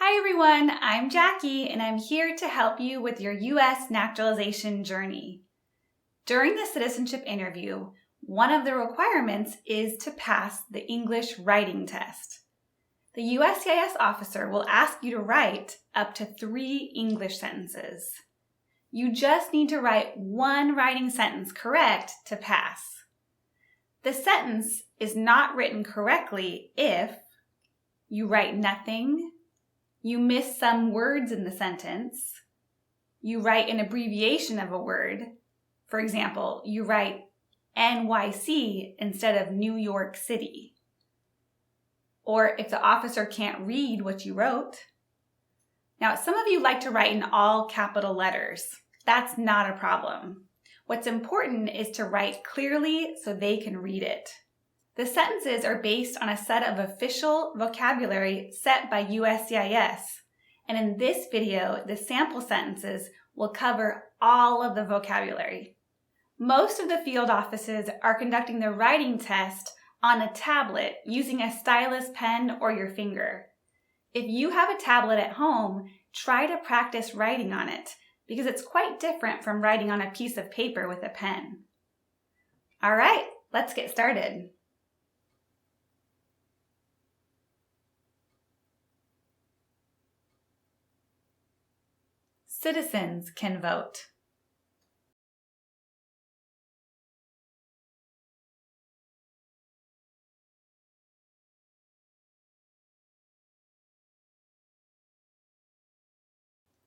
Hi everyone, I'm Jackie and I'm here to help you with your U.S. naturalization journey. During the citizenship interview, one of the requirements is to pass the English writing test. The USCIS officer will ask you to write up to 3 English sentences. You just need to write one writing sentence correct to pass. The sentence is not written correctly if you write nothing, you miss some words in the sentence, you write an abbreviation of a word. For example, you write NYC instead of New York City. Or if the officer can't read what you wrote. Now, some of you like to write in all capital letters. That's not a problem. What's important is to write clearly so they can read it. The sentences are based on a set of official vocabulary set by USCIS, and in this video, the sample sentences will cover all of the vocabulary. Most of the field offices are conducting the writing test on a tablet using a stylus pen or your finger. If you have a tablet at home, try to practice writing on it because it's quite different from writing on a piece of paper with a pen. All right, let's get started. Citizens can vote.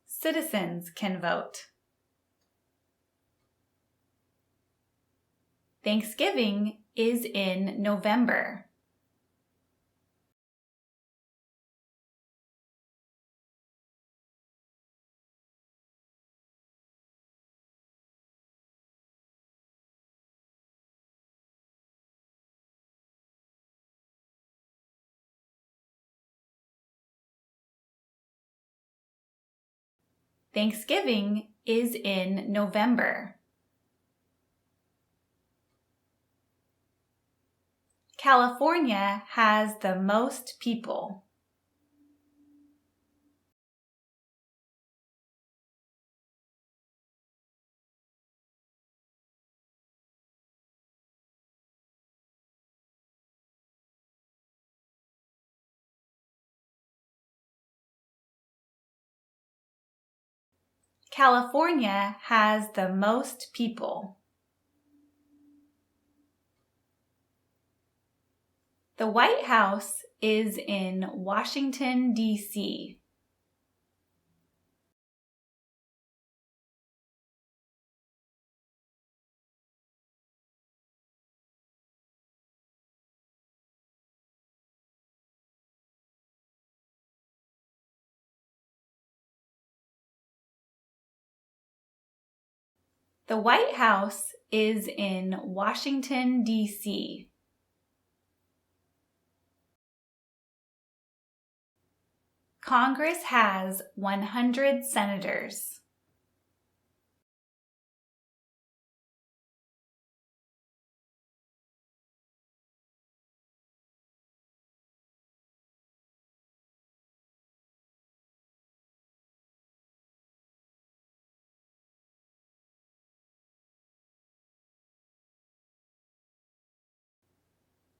Citizens can vote. Thanksgiving is in November. Thanksgiving is in November. California has the most people. California has the most people. The White House is in Washington, D.C. The White House is in Washington, D.C. Congress has 100 senators.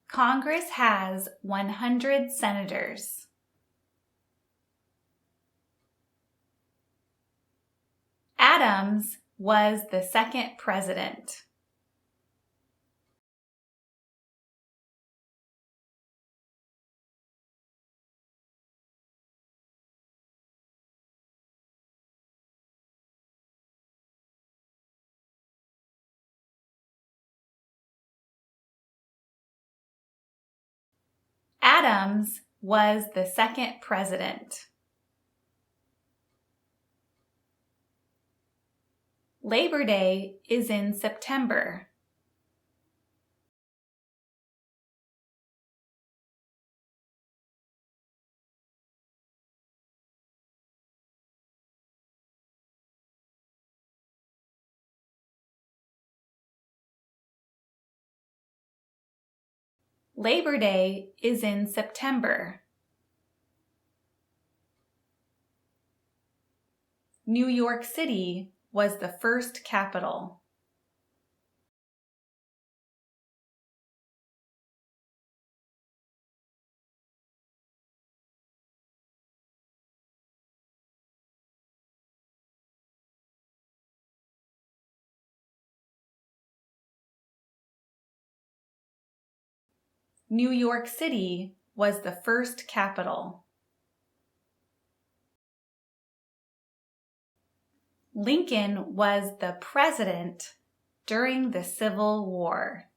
Congress has 100 senators. Adams was the second president. Adams was the second president. Labor Day is in September. Labor Day is in September. New York City was the first capital. New York City was the first capital. Lincoln was the president during the Civil War.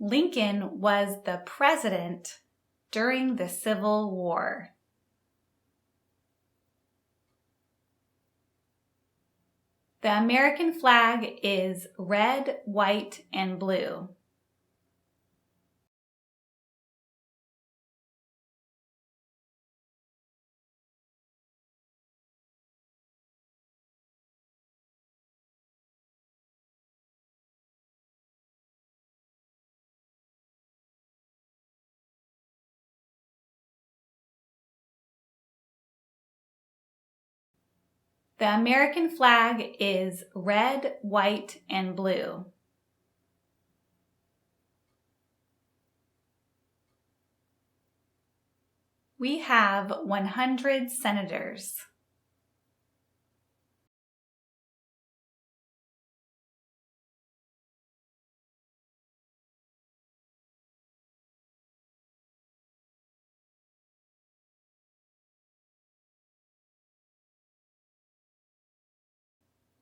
Lincoln was the president during the Civil War. The American flag is red, white, and blue. The American flag is red, white, and blue. We have 100 senators.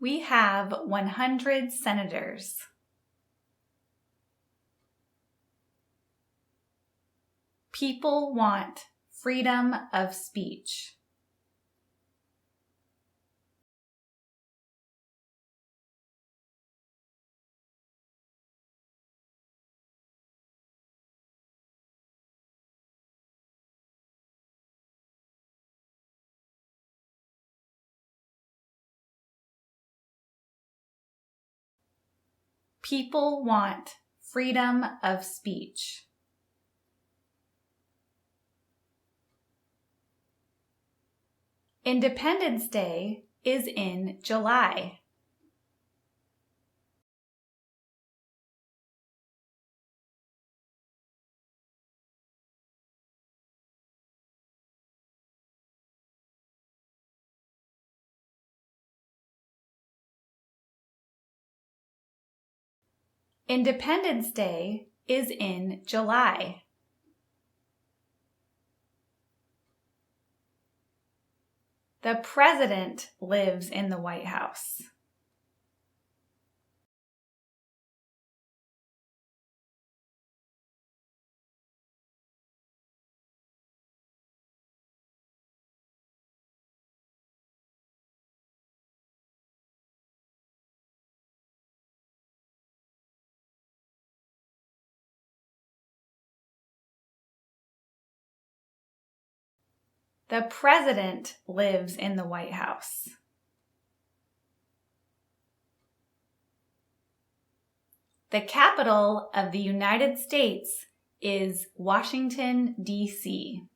We have 100 senators. People want freedom of speech. People want freedom of speech. Independence Day is in July. Independence Day is in July. The president lives in the White House. The president lives in the White House. The capital of the United States is Washington, D.C.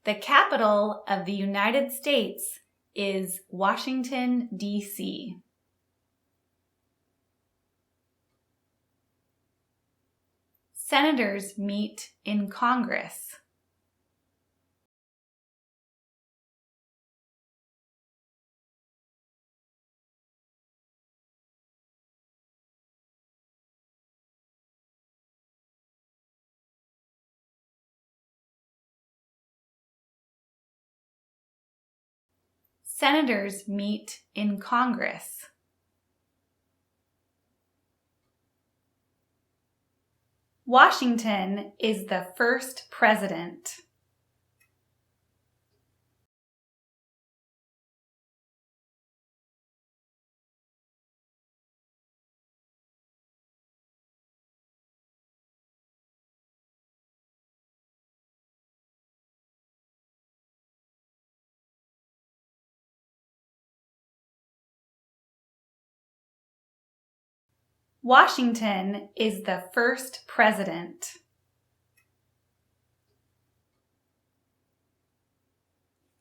The capital of the United States is Washington, D.C. Senators meet in Congress. Senators meet in Congress. Washington is the first president. Washington is the first president.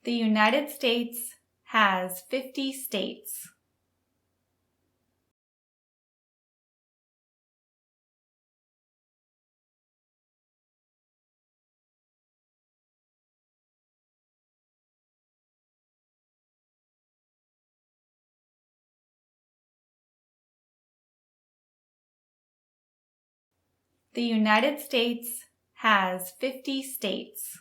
The United States has 50 states. The United States has 50 states.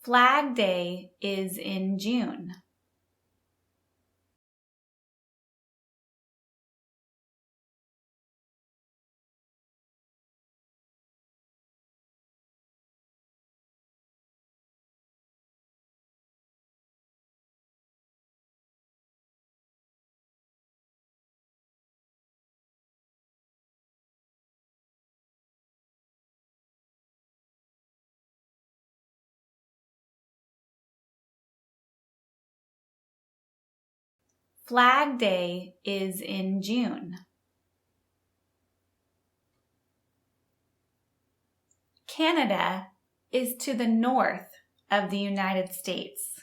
Flag Day is in June. Flag Day is in June. Canada is to the north of the United States.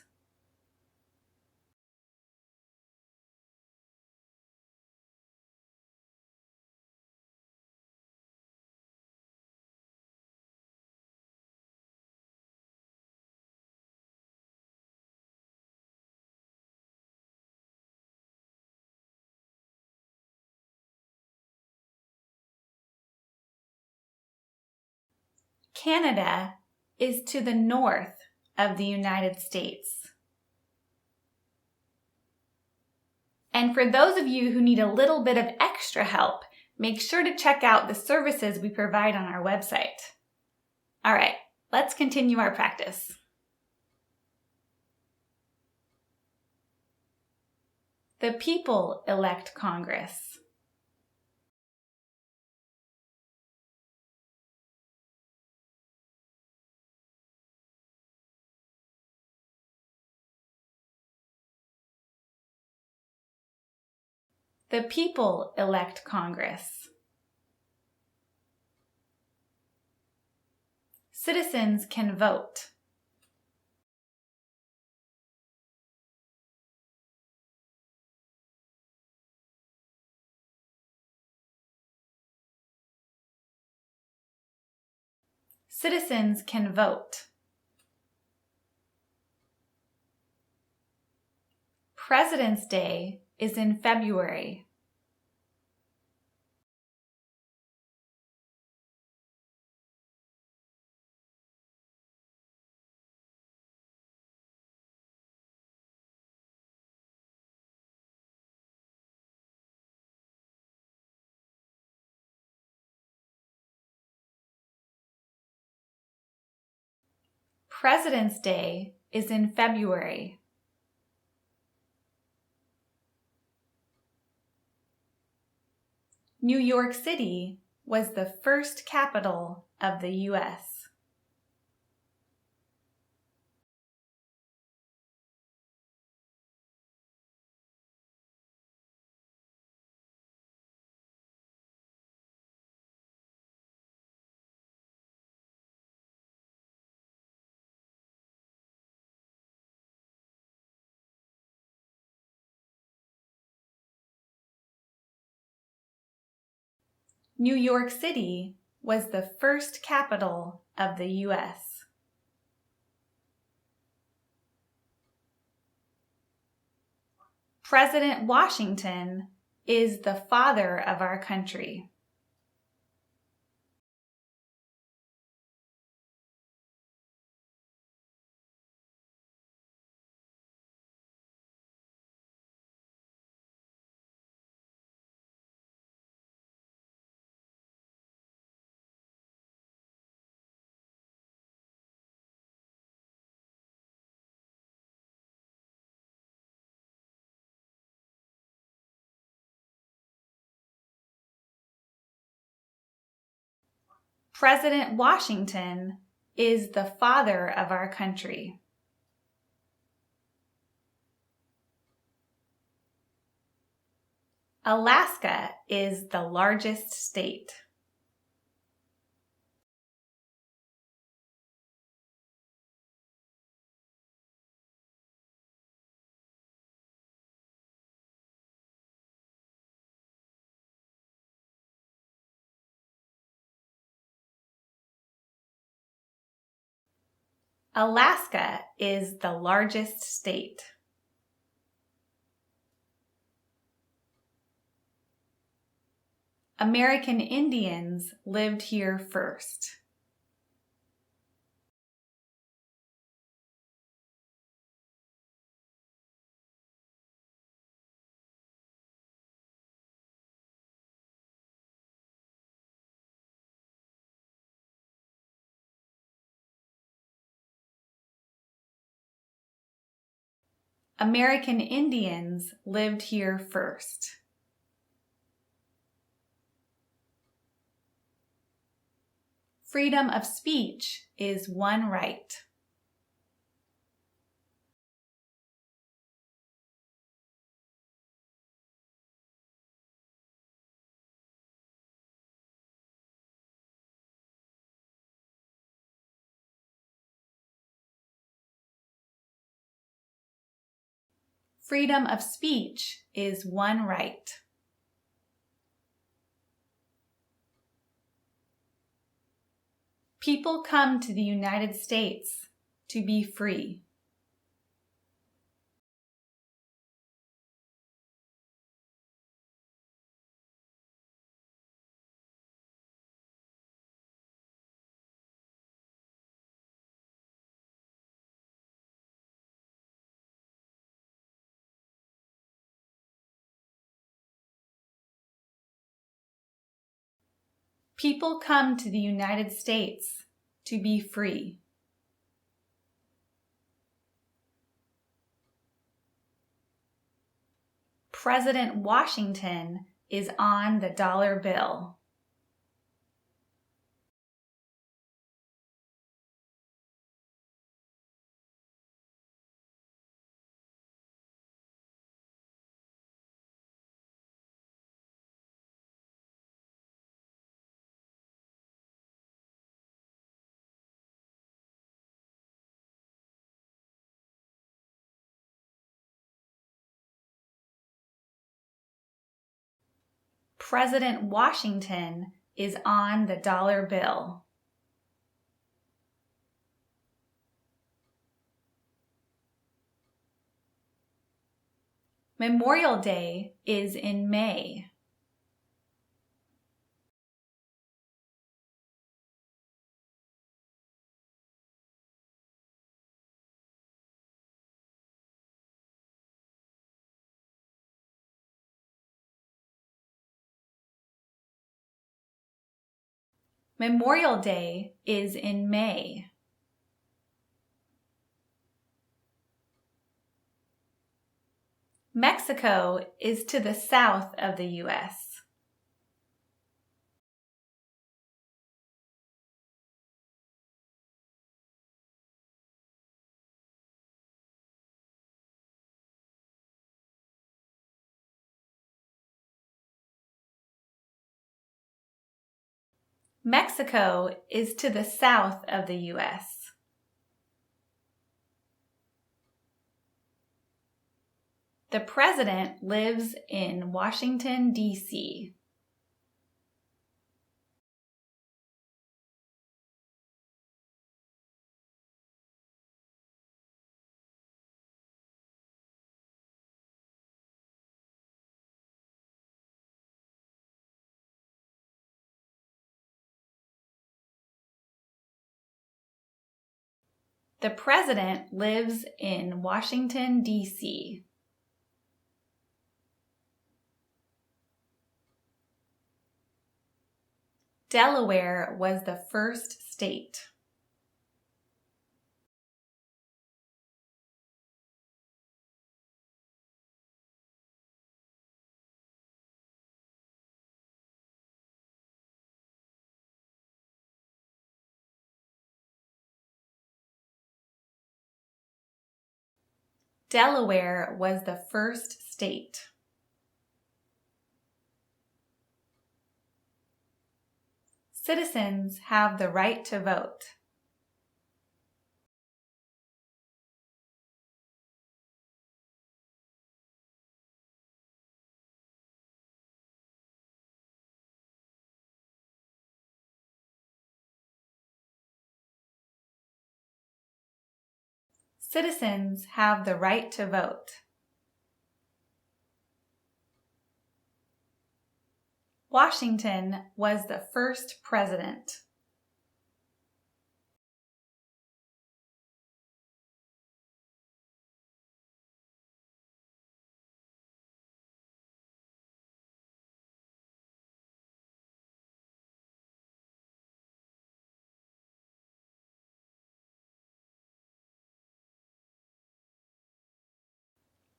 Canada is to the north of the United States. And for those of you who need a little bit of extra help, make sure to check out the services we provide on our website. All right, let's continue our practice. The people elect Congress. The people elect Congress. Citizens can vote. Citizens can vote. President's Day is in February. President's Day is in February. New York City was the first capital of the US. New York City was the first capital of the US. President Washington is the father of our country. President Washington is the father of our country. Alaska is the largest state. Alaska is the largest state. American Indians lived here first. American Indians lived here first. Freedom of speech is one right. Freedom of speech is one right. People come to the United States to be free. People come to the United States to be free. President Washington is on the dollar bill. President Washington is on the dollar bill. Memorial Day is in May. Memorial Day is in May. Mexico is to the south of the U.S. Mexico is to the south of the U.S. The president lives in Washington, D.C. The president lives in Washington, D.C. Delaware was the first state. Delaware was the first state. Citizens have the right to vote. Citizens have the right to vote. Washington was the first president.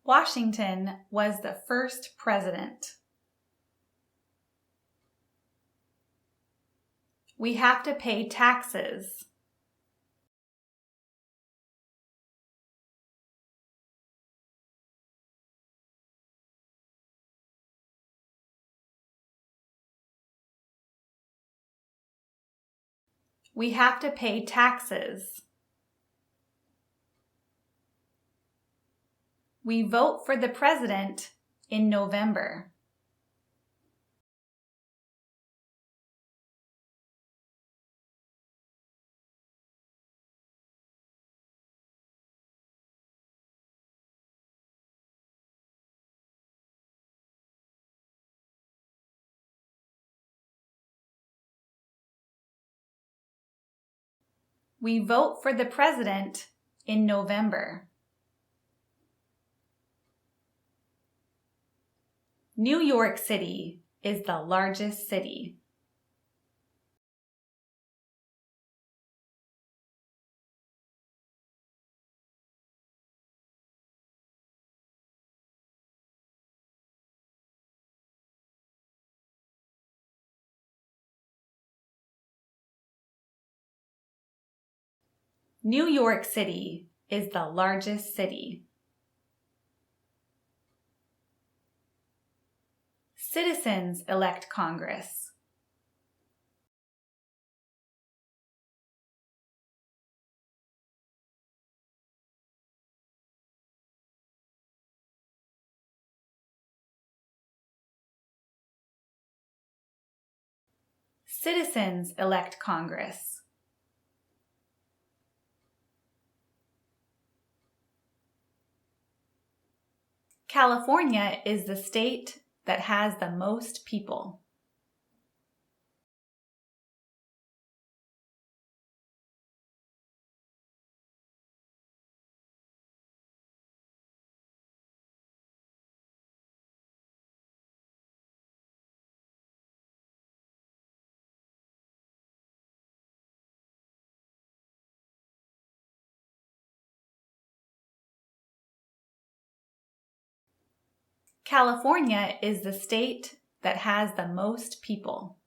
Washington was the first president. We have to pay taxes. We have to pay taxes. We vote for the president in November. We vote for the president in November. New York City is the largest city. New York City is the largest city. Citizens elect Congress. Citizens elect Congress. California is the state that has the most people. California is the state that has the most people.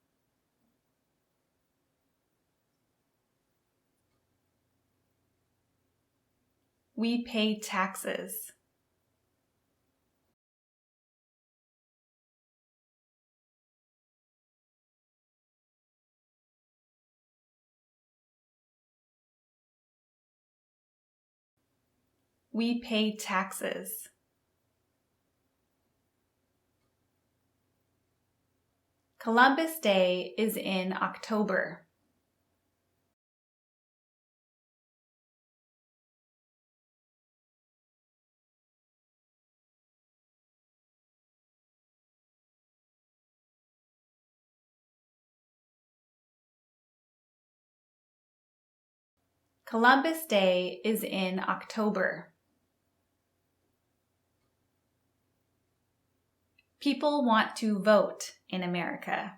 We pay taxes. We pay taxes. Columbus Day is in October. Columbus Day is in October. People want to vote in America.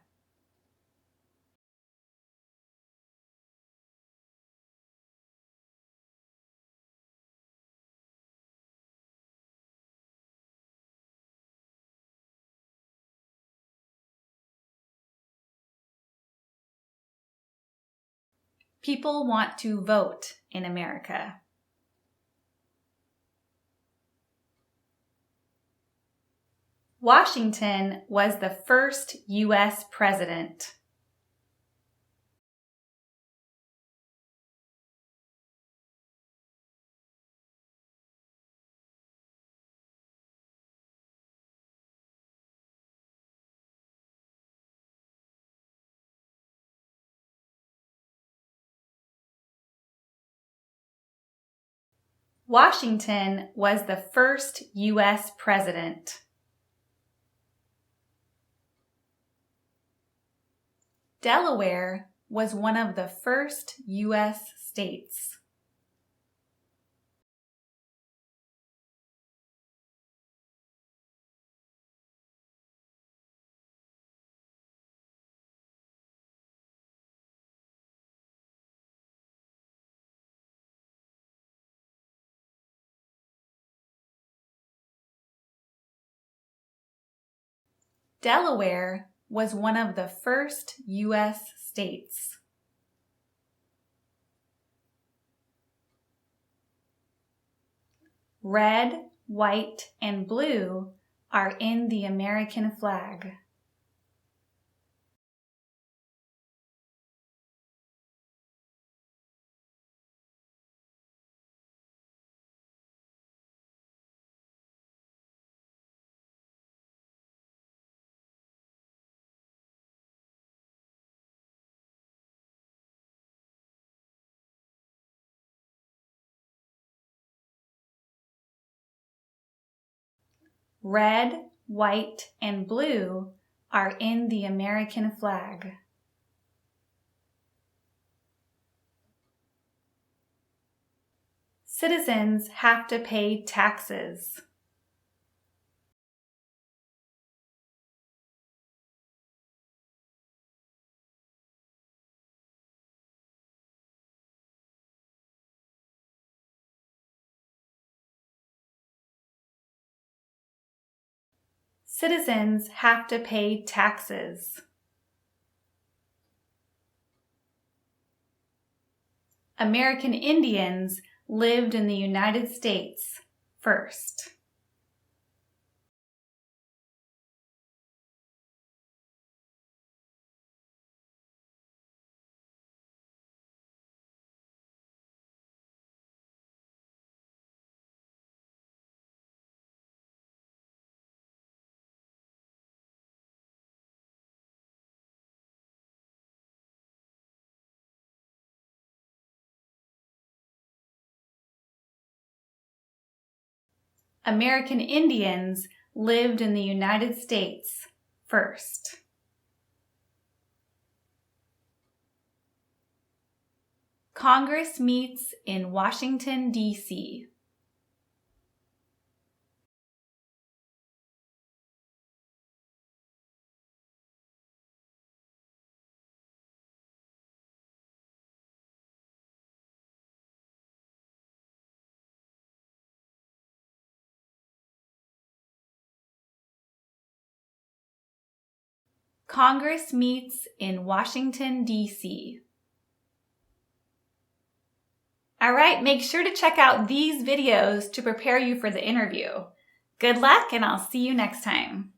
People want to vote in America. Washington was the first U.S. president. Washington was the first U.S. president. Delaware was one of the first U.S. states. Delaware was one of the first U.S. states. Red, white, and blue are in the American flag. Red, white, and blue are in the American flag. Citizens have to pay taxes. Citizens have to pay taxes. American Indians lived in the United States first. American Indians lived in the United States first. Congress meets in Washington, D.C. Congress meets in Washington, D.C. All right, make sure to check out these videos to prepare you for the interview. Good luck, and I'll see you next time.